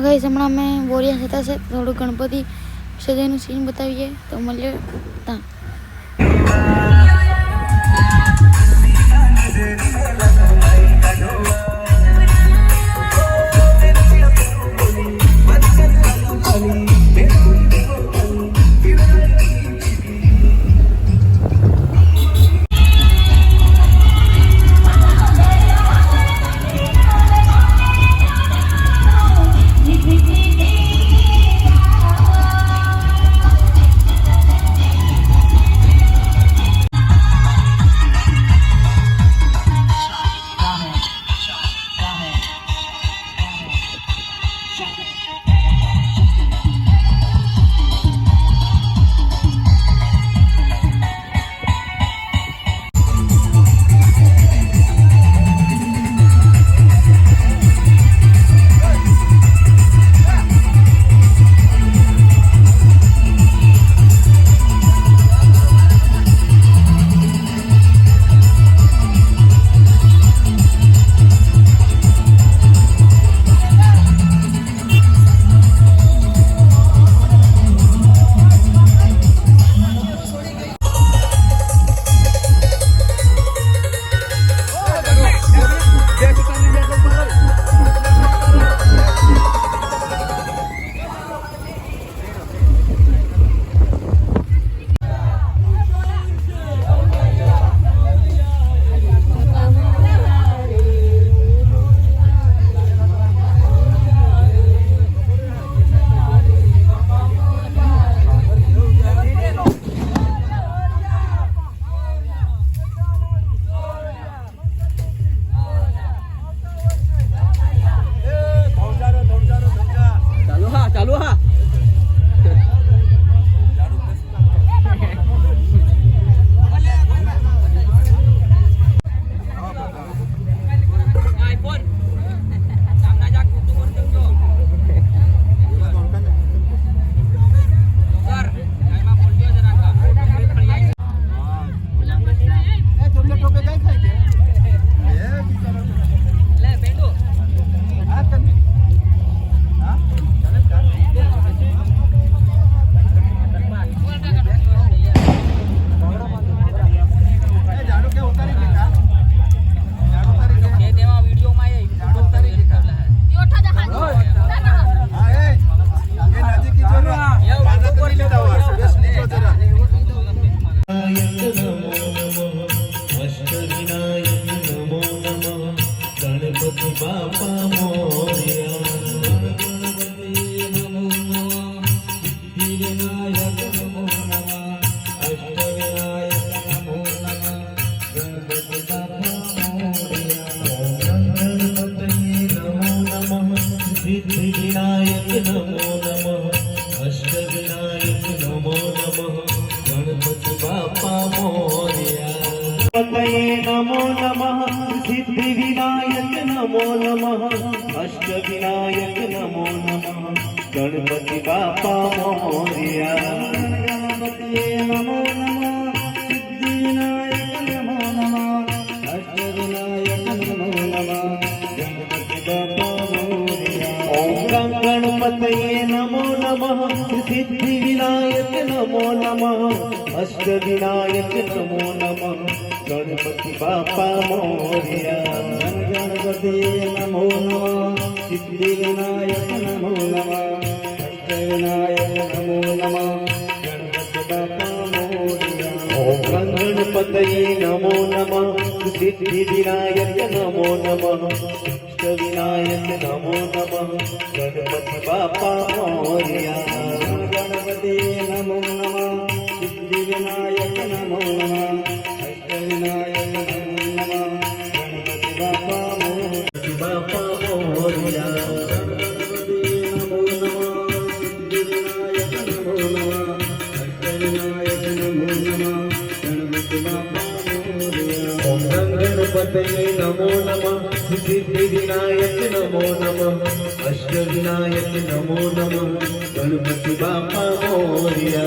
guys हमारा मैं बोरिया થતા છે થોડું ગણપતિ સજાનું સીન બતાવીએ તો મળીએ તા नमो नमः सिद्धि विनायक नमो नमः अष्ट विनायक नमो नमः गणपति बापा मोरया गणपति नमो नमः सिद्धि विनायक नमो नमः अष्ट विनायक नमो नमः गणपति बापा मोरया ओम गणपति नमो नमः सिद्धि विनायक नमो नमः अष्ट विनायक नमो नमः गणपति बापा मोरया गणपति नमो नमः सिद्धि विनायक नमो नमः अष्ट विनायक नमो नमः गणपति बापा मोरया ओम गणपति नमो नमः सिद्धि विनायक नमो नमः अष्ट विनायक नमो नमः गणपति बापा मोरया गणपति नमो नमः सिद्धि विनायक नमो नमः विनायक नमो नमः गणपति बापा मोरया नमो नमः सिद्धि विनायक नमो नमः अष्ट विनायक नमो नमः गणपति बापा मोरया ओम गणपति नमो नमः सिद्धि विनायक नमो नमः अष्ट विनायक नमो नमः गणपति बापा मोरया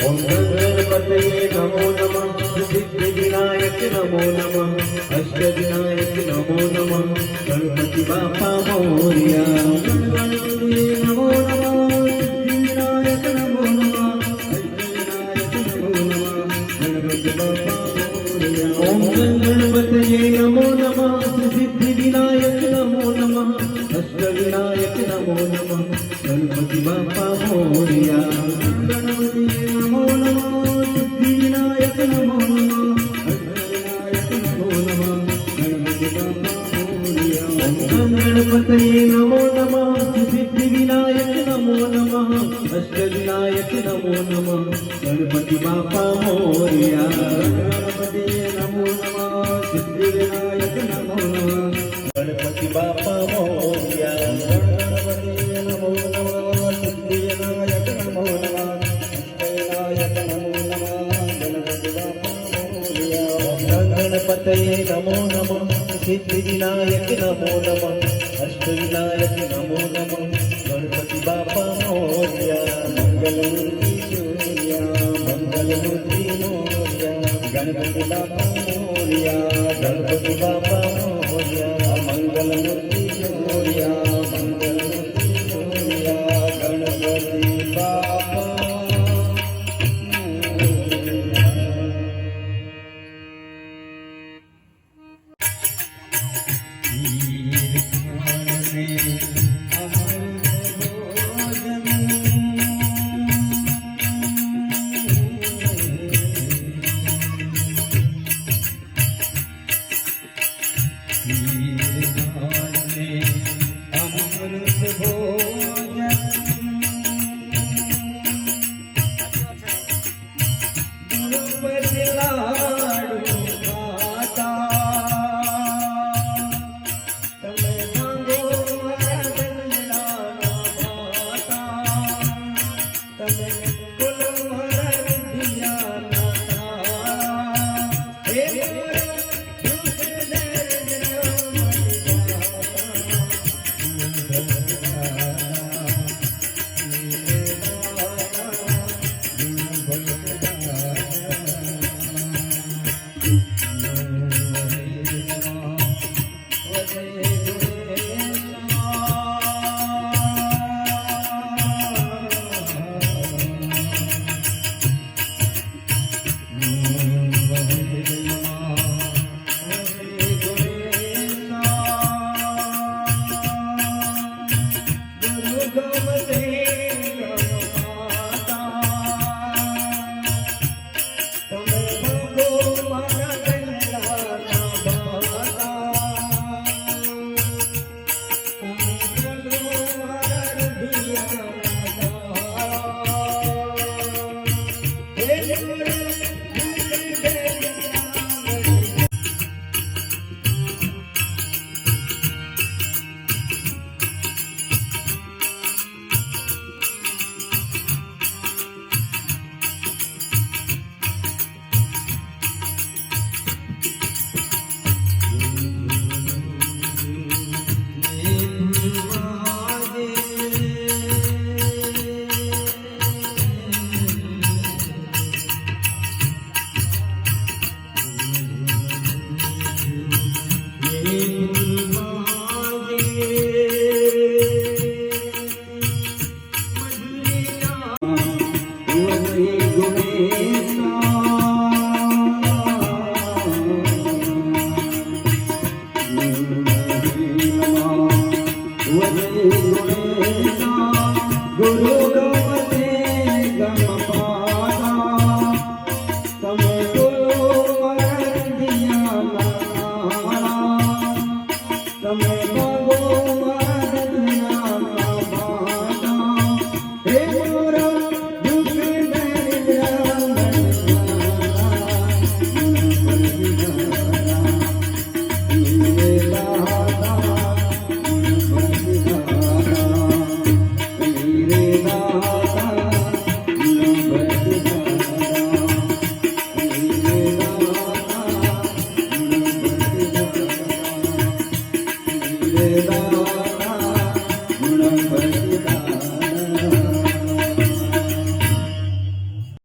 ओम गणपतये नमो नमः सिद्धिविनायक नमो नमः अष्टविनायक नमो नमः गणपति बापा मोरया गणपतये नमो नमः सिद्धिविनायक नमो नमः अष्टविनायक नमो नमः गणपति बापा मोरया ओम गणपतये नमो नमः सिद्धिविनायक नमो नमः अष्टविनायक नमो नमः गणपति बापा मोरया गणपति नमो नमः सिद्धिविनायक नमो नमः अष्टविनायक नमो नमः गणपति बापा मोरया ओम गणपतये नमो नमः सिद्धिविनायक नमो नमः अष्टविनायक नमो नमः गणपति बापा मोरया गणपति नमो नमः सिद्धिविनायक नमो नमः गणपति बापा मोरया गणपति नमो नमः सिद्धिविनायक नमो नमः अष्टविनायक नमो नमः गणपति बापा मोरया गणपतये नमो नमः सिद्धिविनायक नमो नमः अष्टविनायक नमो नमः गणपति बापा मोरया मंगलमूर्ति मोरया मंगलमूर्ति मोरया गणपति बापा मोरया गणपति बापा मोरया मंगलमूर्ति मोरया मंगलमूर्ति मोरया गणपति बापा